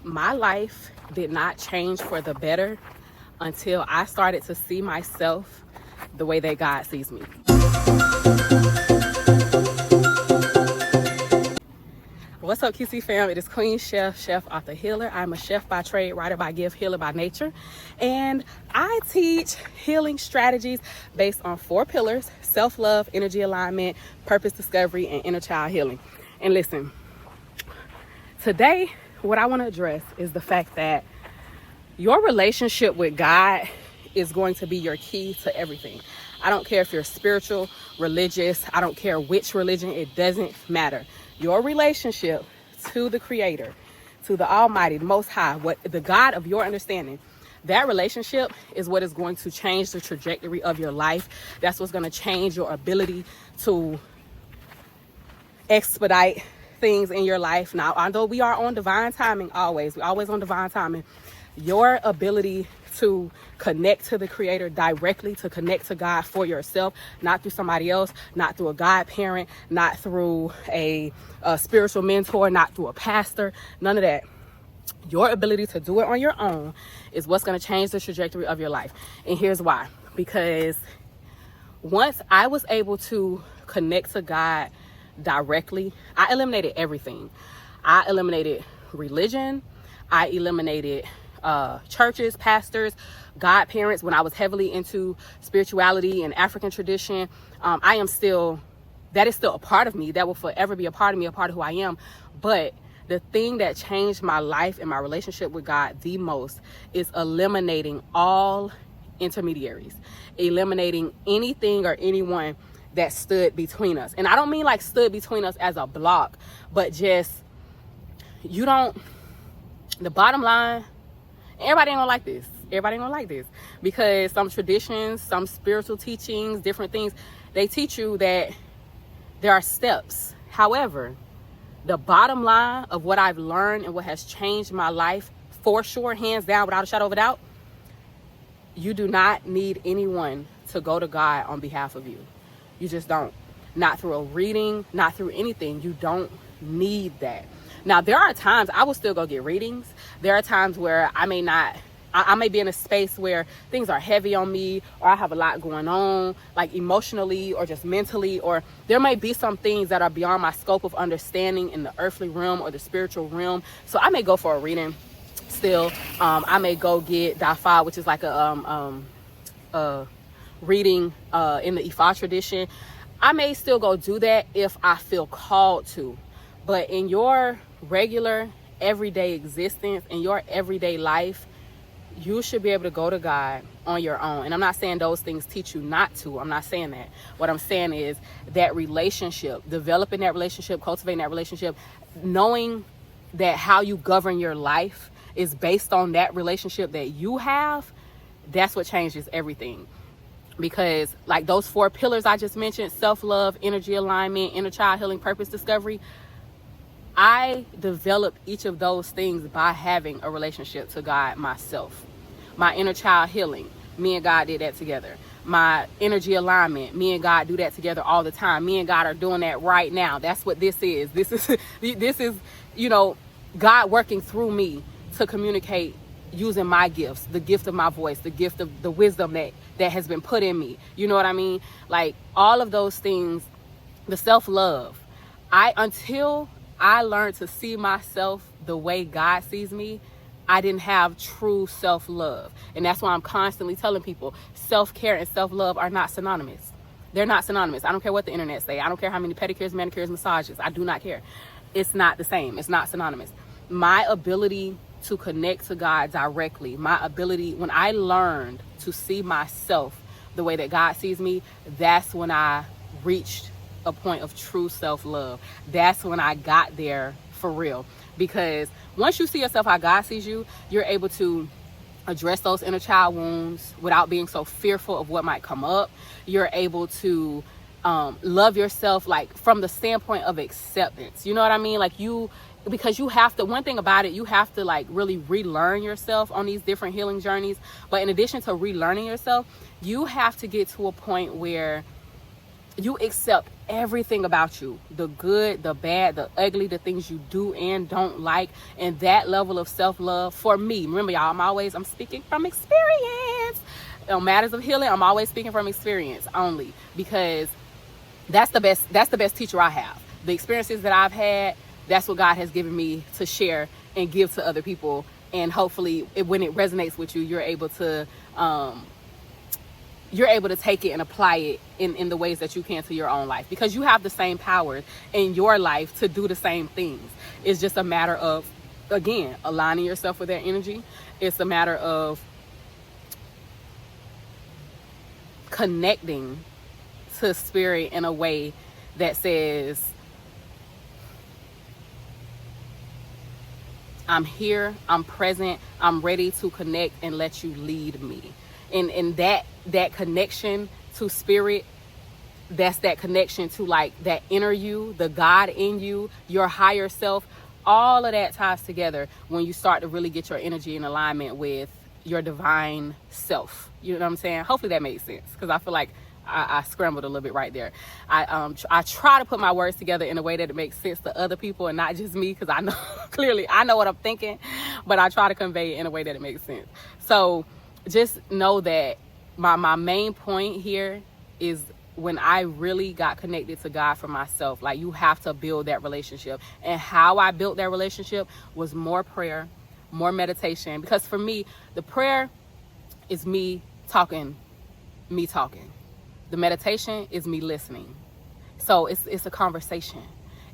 My life did not change for the better until I started to see myself the way that God sees me. What's up, QC fam? It is Queen Chef Author Healer. I'm a chef by trade, writer by gift, healer by nature. And I teach healing strategies based on 4 pillars: self-love, energy alignment, purpose discovery, and inner child healing. And listen, today, what I want to address is the fact that your relationship with God is going to be your key to everything. I don't care if you're spiritual, religious, I don't care which religion, it doesn't matter. Your relationship to the Creator, to the Almighty, the Most High, the God of your understanding, that relationship is what is going to change the trajectory of your life. That's what's going to change your ability to expedite things in your life. Now, although we are on divine timing, we're always on divine timing, your ability to connect to the Creator directly, to connect to God for yourself, not through somebody else, not through a godparent, not through a spiritual mentor, not through a pastor, none of that. Your ability to do it on your own is what's going to change the trajectory of your life. And here's why. Because once I was able to connect to God directly, I eliminated everything. I eliminated religion. I eliminated churches, pastors, godparents. When I was heavily into spirituality and African tradition, that is still a part of me. That will forever be a part of me, a part of who I am. But the thing that changed my life and my relationship with God the most is eliminating all intermediaries, eliminating anything or anyone that stood between us. And I don't mean like stood between us as a block, but just, the bottom line, everybody ain't gonna like this. Everybody ain't gonna like this because some traditions, some spiritual teachings, different things, they teach you that there are steps. However, the bottom line of what I've learned and what has changed my life, for sure, hands down, without a shadow of a doubt, you do not need anyone to go to God on behalf of you. You just don't. Not through a reading, not through anything. You don't need that. Now, there are times I will still go get readings. There are times where I may be in a space where things are heavy on me, or I have a lot going on, like emotionally or just mentally, or there may be some things that are beyond my scope of understanding in the earthly realm or the spiritual realm. So I may go for a reading still. I may go get Dafa, which is like a reading in the Ifa tradition. I may still go do that if I feel called to. But in your regular everyday existence, in your everyday life, you should be able to go to God on your own. And I'm not saying those things teach you not to. I'm not saying that. What I'm saying is that relationship, developing that relationship, cultivating that relationship, knowing that how you govern your life is based on that relationship that you have, that's what changes everything. Because like those 4 pillars I just mentioned, self-love, energy alignment, inner child healing, purpose discovery, I developed each of those things by having a relationship to God myself. My inner child healing, me and God did that together. My energy alignment, me and God do that together all the time. Me and God are doing that right now. That's what this is. This is, God working through me to communicate using my gifts, the gift of my voice, the gift of the wisdom that has been put in me. You know what I mean? Like all of those things, the self-love. Until I learned to see myself the way God sees me, I didn't have true self-love. And that's why I'm constantly telling people self-care and self-love are not synonymous. They're not synonymous. I don't care what the internet say. I don't care how many pedicures, manicures, massages. I do not care. It's not the same. It's not synonymous. My ability to connect to God directly, my ability, when I learned to see myself the way that God sees me, that's when I reached a point of true self-love. That's when I got there for real. Because once you see yourself how God sees you, you're able to address those inner child wounds without being so fearful of what might come up. You're able to love yourself like from the standpoint of acceptance. You know what I mean? Like because you have to, one thing about it, you have to like really relearn yourself on these different healing journeys. But in addition to relearning yourself, you have to get to a point where you accept everything about you, the good, the bad, the ugly, the things you do and don't like. And that level of self-love, for me, remember y'all, I'm speaking from experience. On matters of healing, I'm always speaking from experience only, because that's the best teacher I have. The experiences that I've had, that's what God has given me to share and give to other people. And hopefully when it resonates with you, you're able to take it and apply it in the ways that you can to your own life, because you have the same power in your life to do the same things. It's just a matter of, again, aligning yourself with that energy. It's a matter of connecting to spirit in a way that says, I'm here, I'm present, I'm ready to connect and let you lead me. And that connection to spirit, that's that connection to like that inner you, the God in you, your higher self. All of that ties together when you start to really get your energy in alignment with your divine self. You know what I'm saying? Hopefully that made sense, because I feel like I scrambled a little bit right there. I try to put my words together in a way that it makes sense to other people and not just me, because I know clearly I know what I'm thinking, but I try to convey it in a way that it makes sense. So just know that my main point here is, when I really got connected to God for myself, like, you have to build that relationship. And how I built that relationship was more prayer, more meditation. Because for me, the prayer is me talking. The meditation is me listening. So it's a conversation.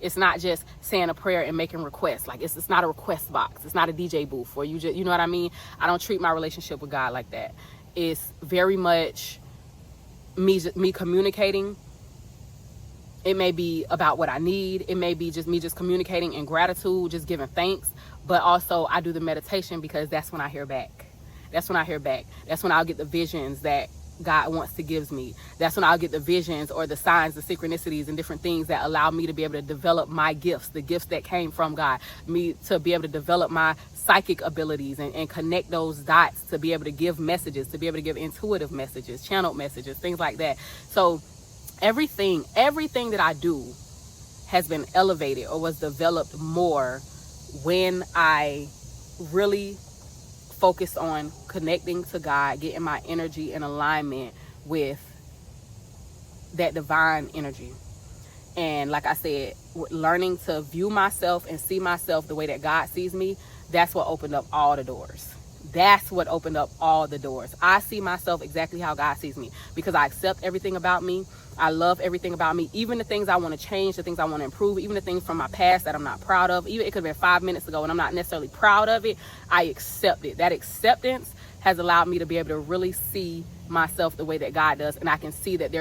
It's not just saying a prayer and making requests. Like, it's not a request box. It's not a DJ booth where you just, you know what I mean? I don't treat my relationship with God like that. It's very much me communicating. It may be about what I need. It may be just me just communicating in gratitude, just giving thanks. But also I do the meditation, because that's when I hear back. That's when I'll get the visions that God wants to give me. That's when I'll get the visions or the signs, the synchronicities and different things that allow me to be able to develop my gifts, the gifts that came from God, me to be able to develop my psychic abilities and connect those dots, to be able to give messages, to be able to give intuitive messages, channeled messages, things like that. So everything that I do has been elevated or was developed more when I really focused on connecting to God, getting my energy in alignment with that divine energy. And like I said, learning to view myself and see myself the way that God sees me, that's what opened up all the doors. I see myself exactly how God sees me, because I accept everything about me. I love everything about me, even the things I want to change, the things I want to improve, even the things from my past that I'm not proud of. Even it could have been 5 minutes ago and I'm not necessarily proud of it. I accept it. That acceptance has allowed me to be able to really see myself the way that God does. And I can see that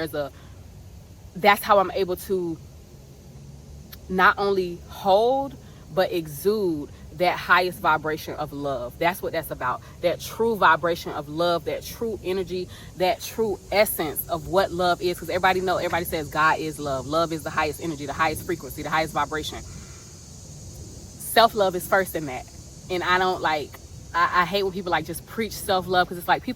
that's how I'm able to not only hold, but exude that highest vibration of love. That's what that's about. That true vibration of love, that true energy, that true essence of what love is. Because everybody says God is love. Love is the highest energy, the highest frequency, the highest vibration. Self-love is first in that. And I hate when people like just preach self-love, because it's like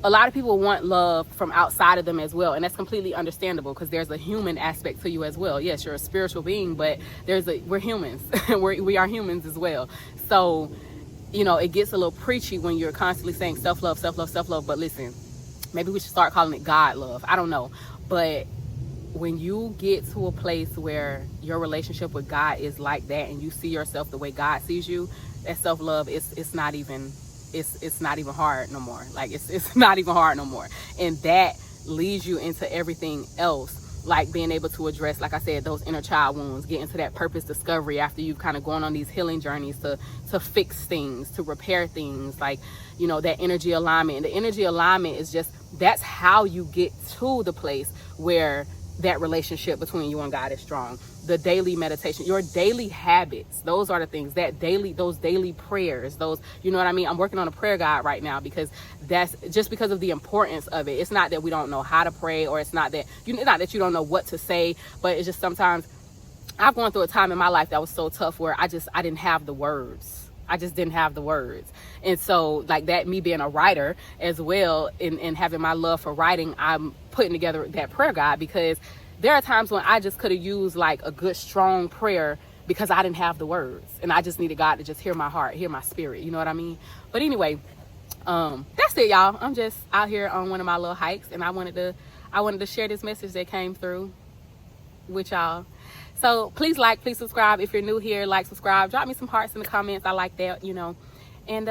a lot of people want love from outside of them as well. And that's completely understandable, because there's a human aspect to you as well. Yes, you're a spiritual being, but we're humans. we are humans as well. So, it gets a little preachy when you're constantly saying self-love, self-love, self-love. But listen, maybe we should start calling it God love. I don't know. But when you get to a place where your relationship with God is like that, and you see yourself the way God sees you, that self-love it's not even hard no more. Like it's not even hard no more. And that leads you into everything else, like being able to address, like I said, those inner child wounds, get into that purpose discovery after you've kind of gone on these healing journeys to fix things, to repair things, like, that energy alignment. And the energy alignment is that's how you get to the place where that relationship between you and God is strong. The daily meditation, your daily habits, those are the things, those daily prayers, those, you know what I mean? I'm working on a prayer guide right now, because that's just because of the importance of it. It's not that we don't know how to pray, or it's not that you don't know what to say, but it's just sometimes I've gone through a time in my life that was so tough where I didn't have the words. I just didn't have the words. And so like that, me being a writer as well, and having my love for writing, I'm putting together that prayer guide, because there are times when I just could have used like a good strong prayer because I didn't have the words, and I just needed God to just hear my heart, hear my spirit, you know what I mean? But anyway, that's it, y'all. I'm just out here on one of my little hikes, and I wanted to share this message that came through with y'all. So please like, please subscribe. If you're new here, like, subscribe, drop me some hearts in the comments. I like that, you know. And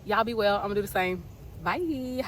y'all be well. I'm gonna do the same. Bye.